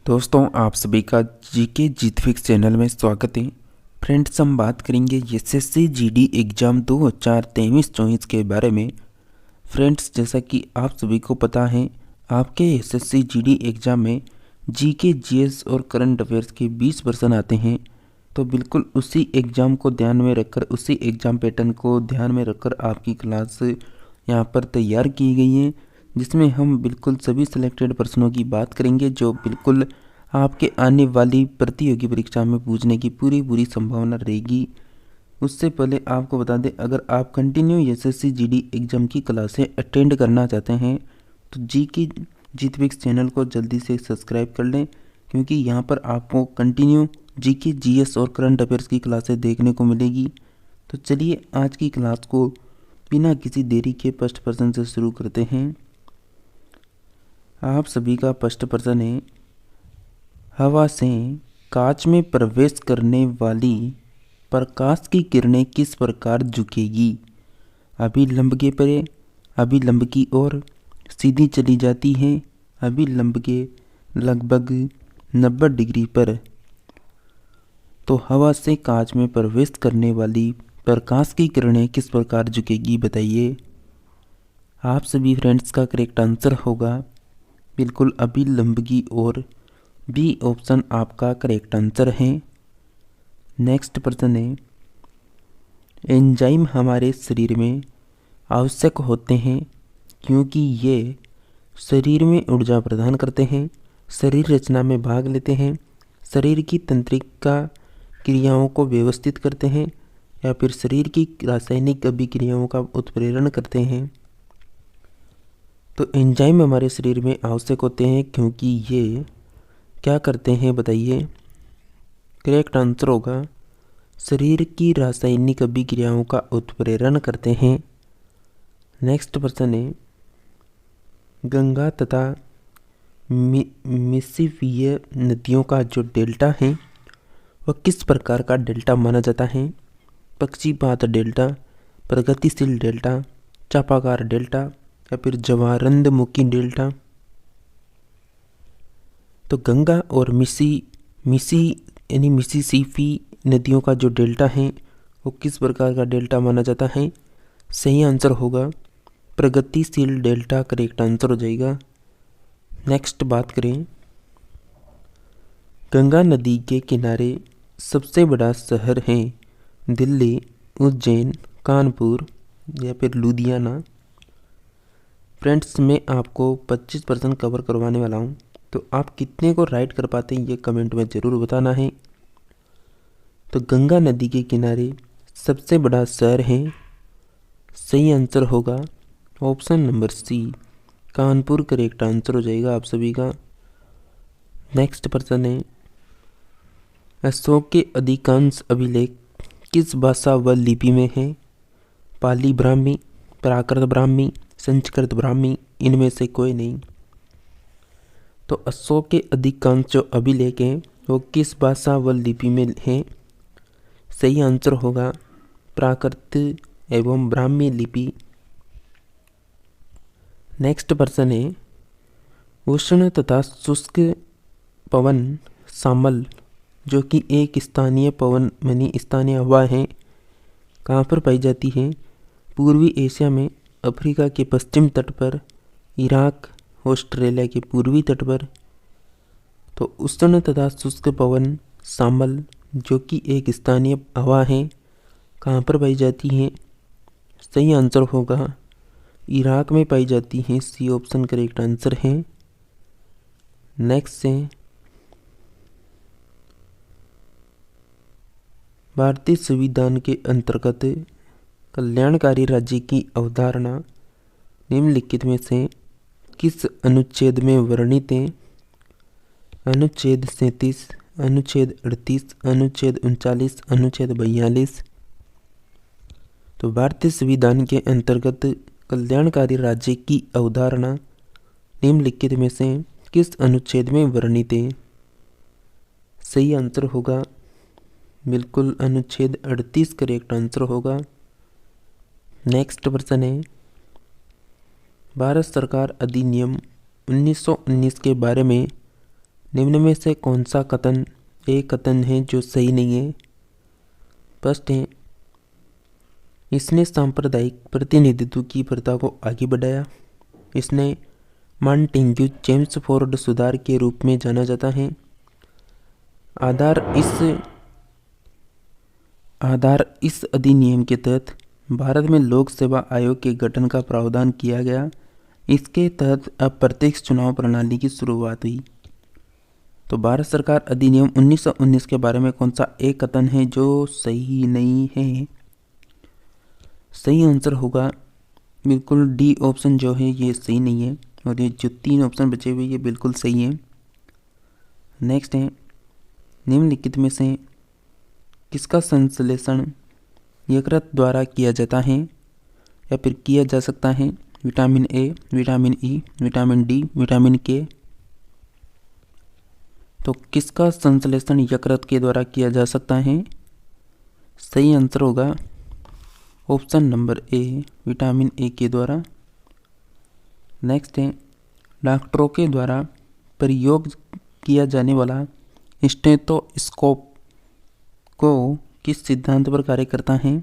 दोस्तों, आप सभी का जीके जीत फिक्स चैनल में स्वागत है। फ्रेंड्स, हम बात करेंगे एसएससी जीडी एग्ज़ाम 2023-24 के बारे में। फ्रेंड्स, जैसा कि आप सभी को पता है, आपके एसएससी जीडी एग्ज़ाम में जीके, जीएस और करंट अफेयर्स के 20 प्रश्न आते हैं। तो बिल्कुल उसी एग्ज़ाम को ध्यान में रखकर, उसी एग्ज़ाम पैटर्न को ध्यान में रखकर आपकी क्लास यहाँ पर तैयार की गई है, जिसमें हम बिल्कुल सभी सिलेक्टेड प्रश्नों की बात करेंगे जो बिल्कुल आपके आने वाली प्रतियोगी परीक्षा में पूछने की पूरी संभावना रहेगी। उससे पहले आपको बता दें, अगर आप कंटिन्यू एसएससी जीडी एग्ज़ाम की क्लासें अटेंड करना चाहते हैं तो जीके जीत फिक्स चैनल को जल्दी से सब्सक्राइब कर लें, क्योंकि यहाँ पर आपको कंटिन्यू जीके, जीएस और करंट अफेयर्स की क्लासें देखने को मिलेगी। तो चलिए आज की क्लास को बिना किसी देरी के फर्स्ट प्रश्न से शुरू करते हैं। आप सभी का फर्स्ट प्रश्न है, हवा से कांच में प्रवेश करने वाली प्रकाश की किरणें किस प्रकार झुकेगी? अभिलंब के परे, अभिलंब की ओर, सीधी चली जाती है, अभिलंब के लगभग 90 डिग्री पर। तो हवा से कांच में प्रवेश करने वाली प्रकाश की किरणें किस प्रकार झुकेगी, बताइए। आप सभी फ्रेंड्स का करेक्ट आंसर होगा बिल्कुल अभिलंब की ओर। बी ऑप्शन आपका करेक्ट आंसर है। नेक्स्ट प्रश्न है, एंजाइम हमारे शरीर में आवश्यक होते हैं क्योंकि ये शरीर में ऊर्जा प्रदान करते हैं, शरीर रचना में भाग लेते हैं, शरीर की तंत्रिका क्रियाओं को व्यवस्थित करते हैं, या फिर शरीर की रासायनिक अभिक्रियाओं का उत्प्रेरण करते हैं। तो एंजाइम हमारे शरीर में आवश्यक होते हैं क्योंकि ये क्या करते हैं, बताइए। करेक्ट आंसर होगा शरीर की रासायनिक अभिक्रियाओं का उत्प्रेरण करते हैं। नेक्स्ट प्रश्न है, गंगा तथा मिसिसिपी नदियों का जो डेल्टा है वह किस प्रकार का डेल्टा माना जाता है? पक्षीपात डेल्टा, प्रगतिशील डेल्टा, चापाकार डेल्टा, या फिर जवारंदमुखी डेल्टा। तो गंगा और मिसिसिपी नदियों का जो डेल्टा है वो किस प्रकार का डेल्टा माना जाता है? सही आंसर होगा प्रगतिशील डेल्टा, करेक्ट आंसर हो जाएगा। नेक्स्ट बात करें, गंगा नदी के किनारे सबसे बड़ा शहर है दिल्ली, उज्जैन, कानपुर या फिर लुधियाना। फ्रेंड्स, मैं आपको 25% कवर करवाने वाला हूँ, तो आप कितने को राइट कर पाते हैं ये कमेंट में ज़रूर बताना है। तो गंगा नदी के किनारे सबसे बड़ा शहर है, सही आंसर होगा option number C, Kanpur, correct answer हो जाएगा आप सभी का। नेक्स्ट प्रश्न है, अशोक के अधिकांश अभिलेख किस भाषा व लिपि में है? पाली ब्राह्मी, प्राकृत ब्राह्मी, संस्कृत ब्राह्मी, इनमें से कोई नहीं। तो अशोक के अधिकांश जो अभिलेख हैं वो किस भाषा व लिपि में हैं? सही आंसर होगा प्राकृत एवं ब्राह्मी लिपि। नेक्स्ट प्रश्न है, उष्ण तथा शुष्क पवन शामल जो कि एक स्थानीय पवन यानी स्थानीय हवा है, कहाँ पर पाई जाती है? पूर्वी एशिया में, अफ्रीका के पश्चिम तट पर, इराक, ऑस्ट्रेलिया के पूर्वी तट पर। तो उष्ण तथा शुष्क पवन शामल जो कि एक स्थानीय हवा है, कहाँ पर पाई जाती है? सही आंसर होगा इराक में पाई जाती है, सी ऑप्शन करेक्ट आंसर है। नेक्स्ट है, भारतीय संविधान के अंतर्गत कल्याणकारी राज्य की अवधारणा निम्नलिखित में से किस अनुच्छेद में वर्णित है? अनुच्छेद 37, अनुच्छेद 38, अनुच्छेद 39, अनुच्छेद 42। तो भारतीय संविधान के अंतर्गत कल्याणकारी राज्य की अवधारणा निम्नलिखित में से किस अनुच्छेद में वर्णित है? सही आंसर होगा बिल्कुल अनुच्छेद 38, करेक्ट आंसर होगा। नेक्स्ट प्रश्न है, भारत सरकार अधिनियम 1919 के बारे में निम्न में से कौन सा कथन एक कथन है जो सही नहीं है? फर्स्ट है, इसने सांप्रदायिक प्रतिनिधित्व की प्रथा को आगे बढ़ाया। इसने मॉन्टेग्यू चेम्सफोर्ड सुधार के रूप में जाना जाता है। आधार इस अधिनियम के तहत भारत में लोक सेवा आयोग के गठन का प्रावधान किया गया। इसके तहत अप्रत्यक्ष चुनाव प्रणाली की शुरुआत हुई। तो भारत सरकार अधिनियम 1919 के बारे में कौन सा एक कथन है जो सही नहीं है? सही आंसर होगा बिल्कुल डी ऑप्शन जो है ये सही नहीं है, और ये जो 3 ऑप्शन बचे हुए ये बिल्कुल सही है। नेक्स्ट है, निम्नलिखित में से किसका संश्लेषण यकृत द्वारा किया जाता है या फिर किया जा सकता है? Vitamin A, vitamin E, vitamin D, vitamin के। तो किसका संश्लेषण यकृत के द्वारा किया जा सकता है? सही आंसर होगा option number A, vitamin A के द्वारा। नेक्स्ट है, डॉक्टरों के द्वारा प्रयोग किया जाने वाला स्टेथोस्कोप को किस सिद्धांत पर कार्य करता है?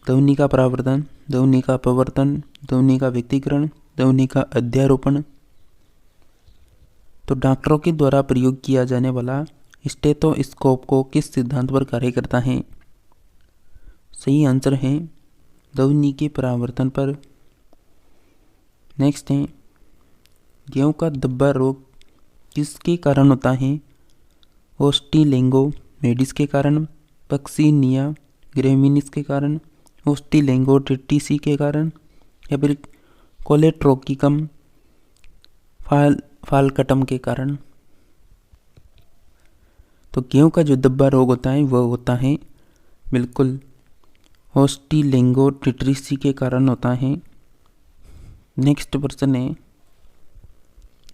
ध्वनि का परावर्तन, ध्वनि का अपवर्तन, ध्वनि का व्यक्तीकरण, ध्वनि का अध्यारोपण। तो डॉक्टरों के द्वारा प्रयोग किया जाने वाला स्टेथोस्कोप को किस सिद्धांत पर कार्य करता है? सही आंसर है ध्वनि के परावर्तन पर। नेक्स्ट है, गेहूं का धब्बा रोग किसके कारण होता है? ओस्टिलिंगोमेडिस के कारण, पक्सिनिया ग्रेमिनिस के कारण, ओस्टिलिंगोट्रिटिसी के कारण, या फिर कोलेट्रोकिकम फाल्कटम के कारण। तो गेहूं का जो धब्बा रोग होता है वह होता है बिल्कुल ओस्टिलिंगोट्रिटिसी के कारण होता है। नेक्स्ट प्रश्न है,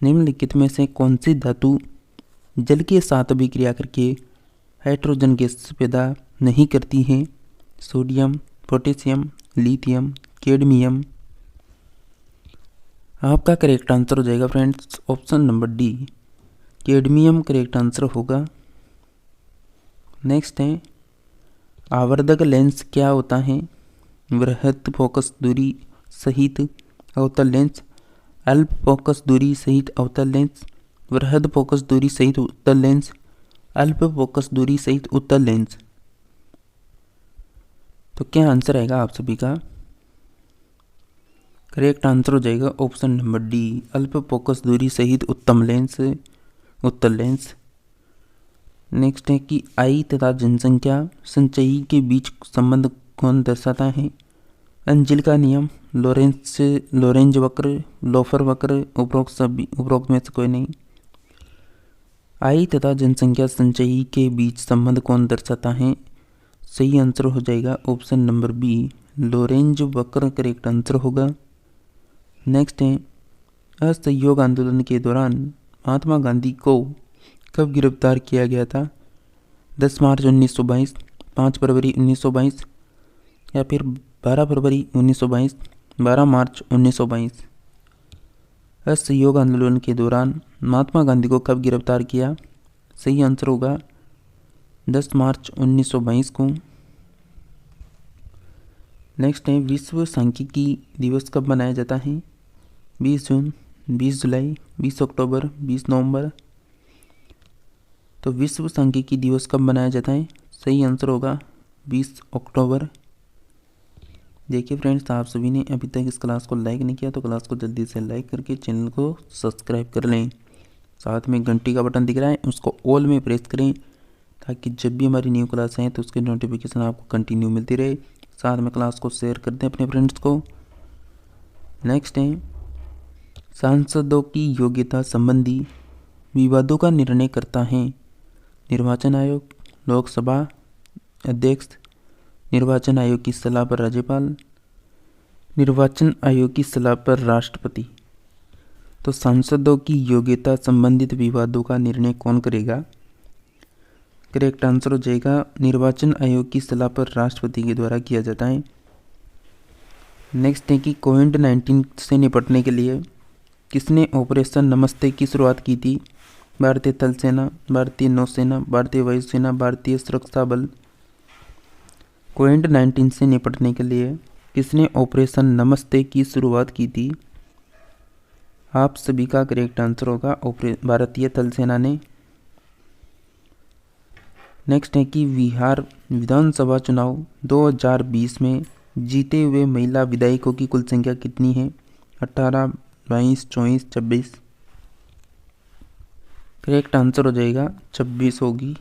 निम्नलिखित में से कौन सी धातु जल के साथ अभिक्रिया करके हाइड्रोजन गैस पैदा नहीं करती है? Sodium, potassium, lithium, cadmium. आपका करेक्ट आंसर हो जाएगा friends option number D, cadmium correct answer होगा। नेक्स्ट है, आवर्धक लेंस क्या होता है? वृहद फोकस दूरी सहित अवतल लेंस, अल्प फोकस दूरी सहित अवतल लेंस, वृहद फोकस दूरी सहित उत्तल लेंस, अल्प फोकस दूरी सहित उत्तल लेंस। तो क्या आंसर आएगा आप सभी का? करेक्ट आंसर हो जाएगा ऑप्शन नंबर डी, अल्प फोकस दूरी सहित उत्तम लेंस, उत्तल लेंस। नेक्स्ट है कि आयु तथा जनसंख्या संचयी के बीच संबंध कौन दर्शाता है? अंजिल का नियम, लोरेंज वक्र, लोफर वक्र, उपरोक्त में से कोई नहीं। आयु तथा जनसंख्या संचयी के बीच संबंध कौन दर्शाता है? सही आंसर हो जाएगा ऑप्शन नंबर बी, लोरेंज वक्र करेक्ट आंसर होगा। नेक्स्ट है, असहयोग आंदोलन के दौरान महात्मा गांधी को कब गिरफ्तार किया गया था? 10 मार्च 1922, 5 फरवरी 1922, या फिर 12 फरवरी 1922, 12 मार्च 1922। असहयोग आंदोलन के दौरान महात्मा गांधी को कब गिरफ्तार किया? सही आंसर होगा 10 मार्च 1922 को। नेक्स्ट है, विश्व सांख्यिकी दिवस कब मनाया जाता है? 20 जून, 20 जुलाई, 20 अक्टूबर, 20 नवंबर। तो विश्व सांख्यिकी दिवस कब मनाया जाता है? सही आंसर होगा 20 अक्टूबर। देखिए फ्रेंड्स, आप सभी ने अभी तक इस क्लास को लाइक नहीं किया तो क्लास को जल्दी से लाइक करके चैनल को सब्सक्राइब कर लें। साथ में घंटी का बटन दिख रहा है उसको ऑल में प्रेस करें ताकि जब भी हमारी न्यू क्लास आए तो उसकी नोटिफिकेशन आपको कंटिन्यू मिलती रहे। साथ में क्लास को शेयर कर दें अपने फ्रेंड्स को। नेक्स्ट है, सांसदों की योग्यता संबंधी विवादों का निर्णय करता है निर्वाचन आयोग, लोकसभा अध्यक्ष, निर्वाचन आयोग की सलाह पर राज्यपाल, निर्वाचन आयोग की सलाह पर राष्ट्रपति। तो सांसदों की योग्यता संबंधित विवादों का निर्णय कौन करेगा? करेक्ट आंसर हो जाएगा निर्वाचन आयोग की सलाह पर राष्ट्रपति के द्वारा किया जाता है। नेक्स्ट है कि कोविड-19 से निपटने के लिए किसने ऑपरेशन नमस्ते की शुरुआत की थी? भारतीय थल सेना, भारतीय नौसेना, भारतीय वायुसेना, भारतीय सुरक्षा बल। कोविड-19 से निपटने के लिए किसने ऑपरेशन नमस्ते की शुरुआत की थी? आप सभी का करेक्ट आंसर होगा भारतीय थल सेना ने। नेक्स्ट है कि बिहार विधानसभा चुनाव 2020 में जीते हुए महिला विधायकों की कुल संख्या कितनी है? 18, 22, 24, 26। करेक्ट आंसर हो जाएगा 26 होगी।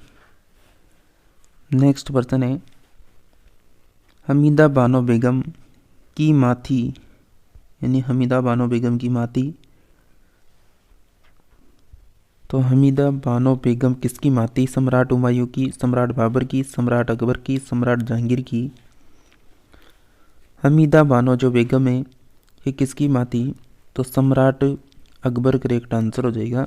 नेक्स्ट पर्सन है हमीदा बानो बेगम की माँ थी, यानी हमीदा बानो बेगम की माँ थी। तो हमीदा बानो बेगम किसकी माँ थी? सम्राट हुमायूं की, सम्राट बाबर की, सम्राट अकबर की, सम्राट जहांगीर की। हमीदा बानो जो बेगम है ये किसकी माँ थी? तो सम्राट अकबर करेक्ट आंसर हो जाएगा।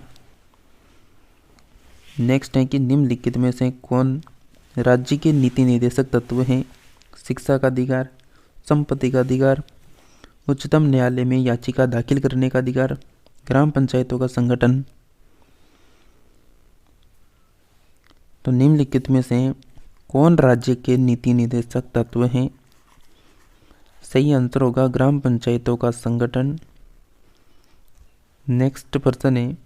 नेक्स्ट है कि निम्नलिखित में से कौन राज्य के नीति निर्देशक तत्व हैं? शिक्षा का अधिकार, संपत्ति का अधिकार, उच्चतम न्यायालय में याचिका दाखिल करने का अधिकार, ग्राम पंचायतों का संगठन। तो निम्नलिखित में से कौन राज्य के नीति निर्देशक तत्व हैं? सही आंसर होगा ग्राम पंचायतों का संगठन। नेक्स्ट पर्सन है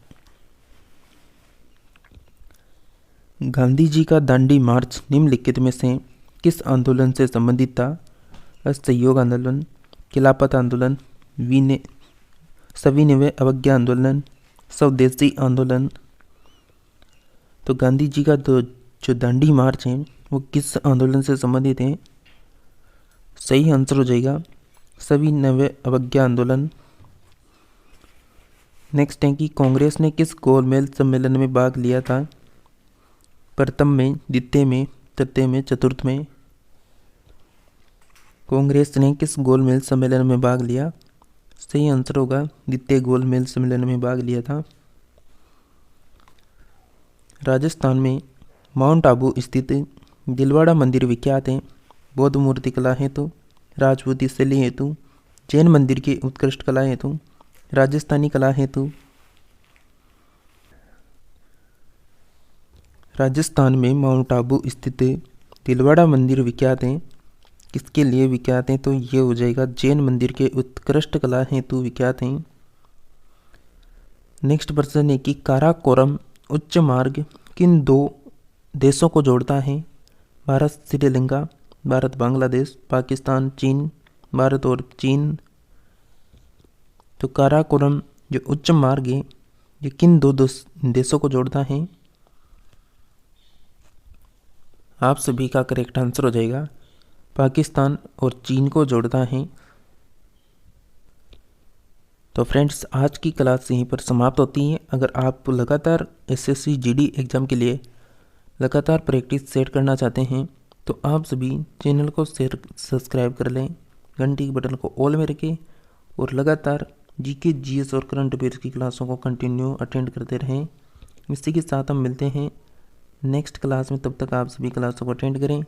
गांधी जी का दांडी मार्च निम्नलिखित में से किस आंदोलन से संबंधित था? असहयोग आंदोलन, खिलाफत आंदोलन, सविनय अवज्ञा आंदोलन, स्वदेशी आंदोलन। तो गांधी जी का जो दांडी मार्च है वो किस आंदोलन से संबंधित है? सही आंसर हो जाएगा सविनय अवज्ञा आंदोलन। नेक्स्ट है कि कांग्रेस ने किस गोलमेज सम्मेलन में भाग लिया था? प्रथम में, द्वितीय में, तृतीय में, चतुर्थ में। कांग्रेस ने किस गोलमेज सम्मेलन में भाग लिया? सही आंसर होगा द्वितीय गोलमेज सम्मेलन में भाग लिया था। राजस्थान में माउंट आबू स्थित दिलवाड़ा मंदिर विख्यात है बौद्ध मूर्ति कला हेतु, राजपूती शैली हेतु, जैन मंदिर की उत्कृष्ट कला हेतु, राजस्थानी कला हेतु। राजस्थान में माउंट आबू स्थित दिलवाड़ा मंदिर विख्यात है। किसके लिए विख्यात है? तो ये हो जाएगा जैन मंदिर के उत्कृष्ट कला हेतु विख्यात हैं। नेक्स्ट प्रश्न है कि काराकोरम उच्च मार्ग किन दो देशों को जोड़ता है? भारत श्रीलंका, भारत बांग्लादेश, पाकिस्तान चीन, भारत और चीन। तो काराकोरम जो उच्च मार्ग है ये किन दो देशों को जोड़ता है? आप सभी का करेक्ट आंसर हो जाएगा पाकिस्तान और चीन को जोड़ता है। तो फ्रेंड्स आज की क्लास यहीं पर समाप्त होती है। अगर आप लगातार एसएससी जीडी एग्ज़ाम के लिए लगातार प्रैक्टिस सेट करना चाहते हैं तो आप सभी चैनल को सब्सक्राइब कर लें, घंटी के बटन को ऑल में रखें और लगातार जीके, जीएस और करंट अफेयर्स की क्लासों को कंटिन्यू अटेंड करते रहें। इसी के साथ हम मिलते हैं नेक्स्ट क्लास में। तब तक आप सभी क्लासों को अटेंड करें।